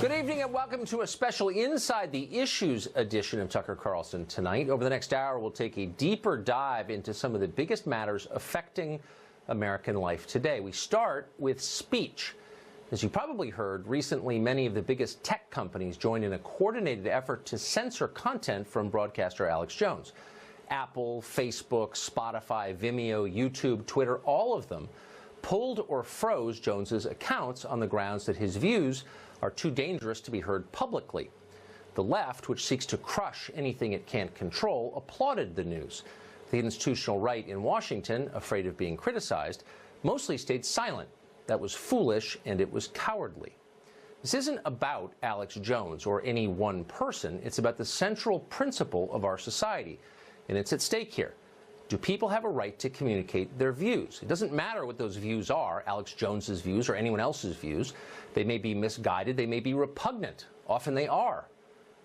Good evening and welcome to a special Inside the Issues edition of Tucker Carlson tonight. Over the next hour, we'll take a deeper dive into some of the biggest matters affecting American life today. We start with speech. As you probably heard, recently many of the biggest tech companies joined in a coordinated effort to censor content from broadcaster Alex Jones. Apple, Facebook, Spotify, Vimeo, YouTube, Twitter, all of them pulled or froze Jones's accounts on the grounds that his views are too dangerous to be heard publicly. The left, which seeks to crush anything it can't control, applauded the news. The institutional right in Washington, afraid of being criticized, mostly stayed silent. That was foolish and it was cowardly. This isn't about Alex Jones or any one person. It's about the central principle of our society, and it's at stake here. Do people have a right to communicate their views? It doesn't matter what those views are, Alex Jones's views or anyone else's views. They may be misguided, they may be repugnant. Often they are.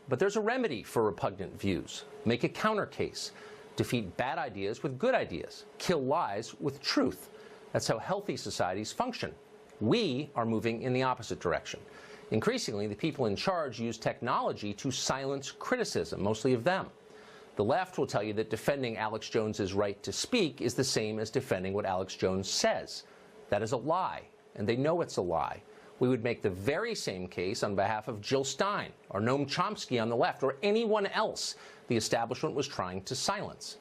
But there's a remedy for repugnant views. Make a counter case. Defeat bad ideas with good ideas. Kill lies with truth. That's how healthy societies function. We are moving in the opposite direction. Increasingly, the people in charge use technology to silence criticism, mostly of them. The left will tell you that defending Alex Jones's right to speak is the same as defending what Alex Jones says. That is a lie, and they know it's a lie. We would make the very same case on behalf of Jill Stein or Noam Chomsky on the left or anyone else the establishment was trying to silence.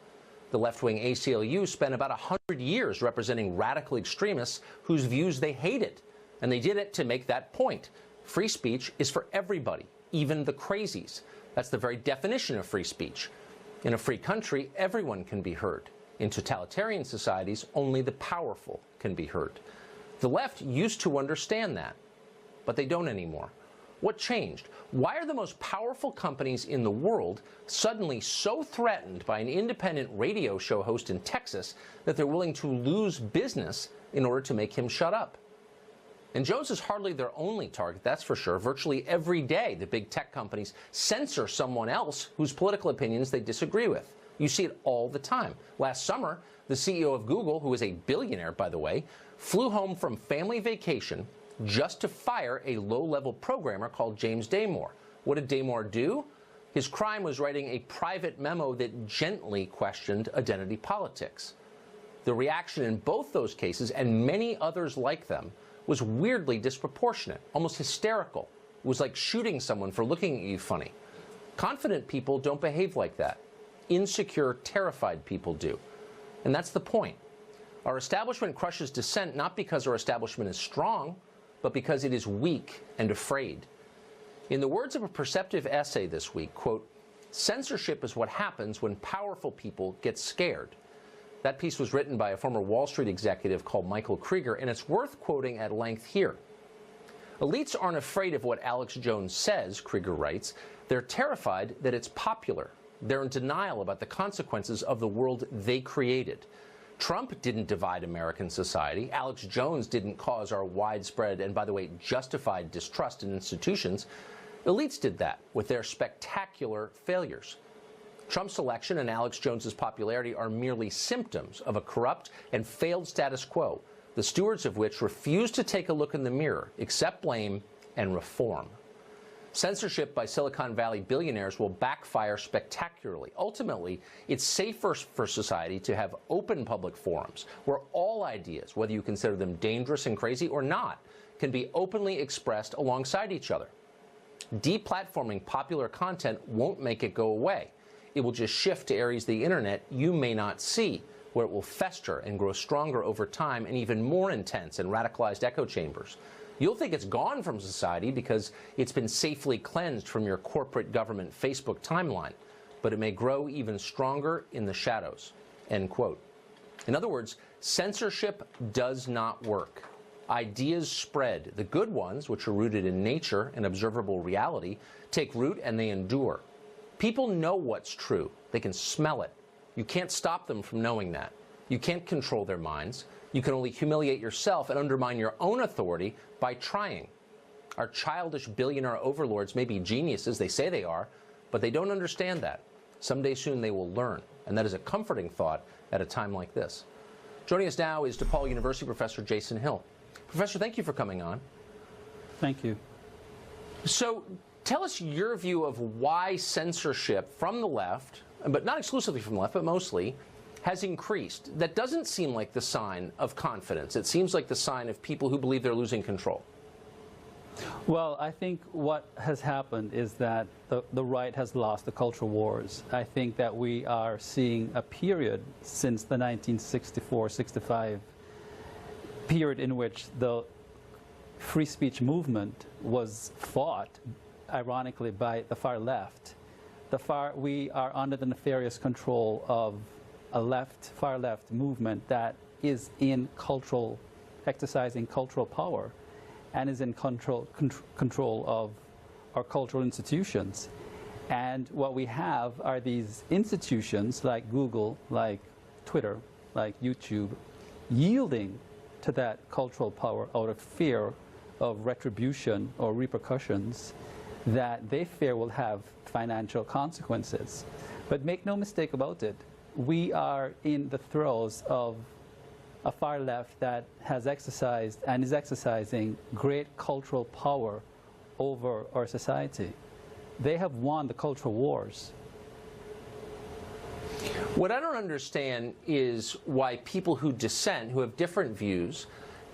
The left-wing ACLU spent about 100 years representing radical extremists whose views they hated, and they did it to make that point. Free speech is for everybody, even the crazies. That's the very definition of free speech. In a free country, everyone can be heard. In totalitarian societies, only the powerful can be heard. The left used to understand that, but they don't anymore. What changed? Why are the most powerful companies in the world suddenly so threatened by an independent radio show host in Texas that they're willing to lose business in order to make him shut up? And Jones is hardly their only target, that's for sure. Virtually every day, the big tech companies censor someone else whose political opinions they disagree with. You see it all the time. Last summer, the CEO of Google, who is a billionaire, by the way, flew home from family vacation just to fire a low-level programmer called James Damore. What did Damore do? His crime was writing a private memo that gently questioned identity politics. The reaction in both those cases, and many others like them, was weirdly disproportionate, almost hysterical. It was like shooting someone for looking at you funny. Confident people don't behave like that. Insecure, terrified people do. And that's the point. Our establishment crushes dissent not because our establishment is strong, but because it is weak and afraid. In the words of a Perceptive essay this week, quote, "Censorship is what happens when powerful people get scared." That piece was written by a former Wall Street executive called Michael Krieger, and it's worth quoting at length here. Elites aren't afraid of what Alex Jones says, Krieger writes. They're terrified that it's popular. They're in denial about the consequences of the world they created. Trump didn't divide American society. Alex Jones didn't cause our widespread and, by the way, justified distrust in institutions. Elites did that with their spectacular failures. Trump's election and Alex Jones's popularity are merely symptoms of a corrupt and failed status quo, the stewards of which refuse to take a look in the mirror, accept blame, and reform. Censorship by Silicon Valley billionaires will backfire spectacularly. Ultimately, it's safer for society to have open public forums where all ideas, whether you consider them dangerous and crazy or not, can be openly expressed alongside each other. Deplatforming popular content won't make it go away. It will just shift to areas of the internet you may not see, where it will fester and grow stronger over time and even more intense and radicalized echo chambers. You'll think it's gone from society because it's been safely cleansed from your corporate government Facebook timeline, but it may grow even stronger in the shadows. End quote. In other words, censorship does not work. Ideas spread. The good ones, which are rooted in nature and observable reality, take root and they endure. People know what's true. They can smell it. You can't stop them from knowing that. You can't control their minds. You can only humiliate yourself and undermine your own authority by trying. Our childish billionaire overlords may be geniuses, they say they are, but they don't understand that. Someday soon they will learn, and that is a comforting thought at a time like this. Joining us now is DePaul University professor Jason Hill. Professor, thank you for coming on. Thank you. So tell us your view of why censorship from the left, but not exclusively from the left, but mostly, has increased. That doesn't seem like the sign of confidence. It seems like the sign of people who believe they're losing control. Well, I think what has happened is that the right has lost the culture wars. I think that we are seeing a period since the 1964-65 period in which the free speech movement was fought, ironically, by the far left. We are under the nefarious control of a far left movement that is in exercising cultural power and is in control of our cultural institutions. And what we have are these institutions like Google, like Twitter, like YouTube, yielding to that cultural power out of fear of retribution or repercussions that they fear will have financial consequences. But make no mistake about it, we are in the throes of a far left that has exercised and is exercising great cultural power over our society. They have won the cultural wars. What I don't understand is why people who dissent, who have different views,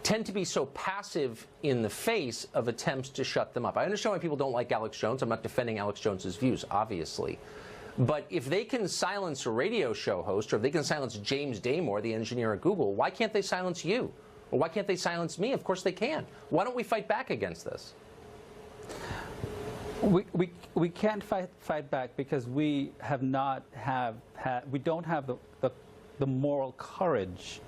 tend to be so passive in the face of attempts to shut them up. I understand why people don't like Alex Jones. I'm not defending Alex Jones's views, obviously. But if they can silence a radio show host, or if they can silence James Damore, the engineer at Google, why can't they silence you? Or why can't they silence me? Of course they can. Why don't we fight back against this? We can't fight back because we don't have the moral courage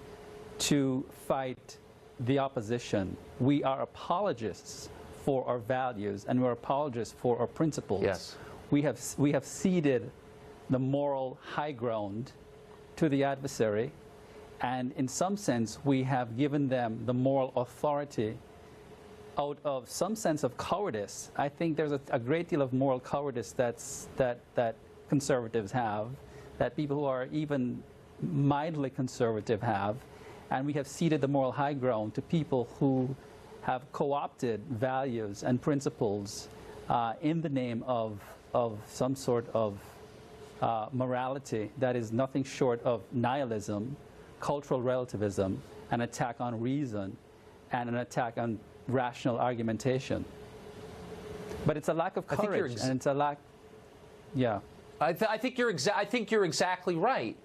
to fight the opposition. We are apologists for our values, and we're apologists for our principles. Yes. We have ceded the moral high ground to the adversary, and in some sense we have given them the moral authority out of some sense of cowardice. I think there's a great deal of moral cowardice that conservatives have, that people who are even mildly conservative have, and we have ceded the moral high ground to people who have co-opted values and principles in the name of some sort of morality that is nothing short of nihilism, cultural relativism, an attack on reason, and an attack on rational argumentation. But it's a lack of courage, and it's a lack. Yeah. I think you're exactly right.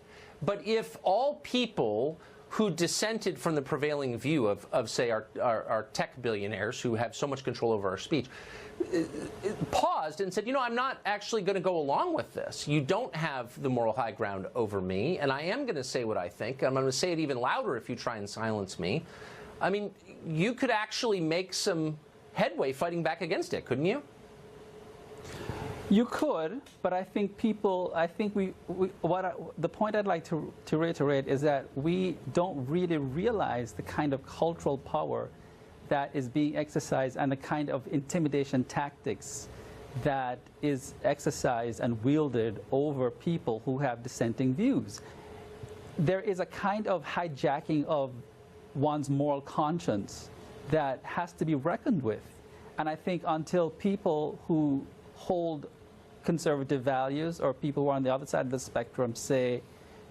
But if all people who dissented from the prevailing view of say, our tech billionaires who have so much control over our speech, paused and said, you know, I'm not actually going to go along with this. You don't have the moral high ground over me, and I am going to say what I think. I'm going to say it even louder if you try and silence me. I mean, you could actually make some headway fighting back against it, couldn't you? You could, but I think the point I'd like to reiterate is that we don't really realize the kind of cultural power that is being exercised and the kind of intimidation tactics that is exercised and wielded over people who have dissenting views. There is a kind of hijacking of one's moral conscience that has to be reckoned with. And I think until people who hold conservative values or people who are on the other side of the spectrum say,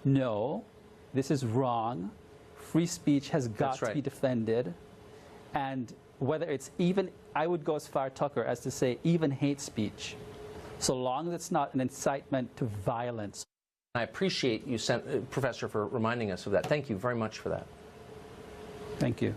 no, this is wrong, free speech has got to be defended, and whether it's even, I would go as far, Tucker, as to say even hate speech, so long as it's not an incitement to violence. I appreciate you, Professor, for reminding us of that. Thank you very much for that. Thank you.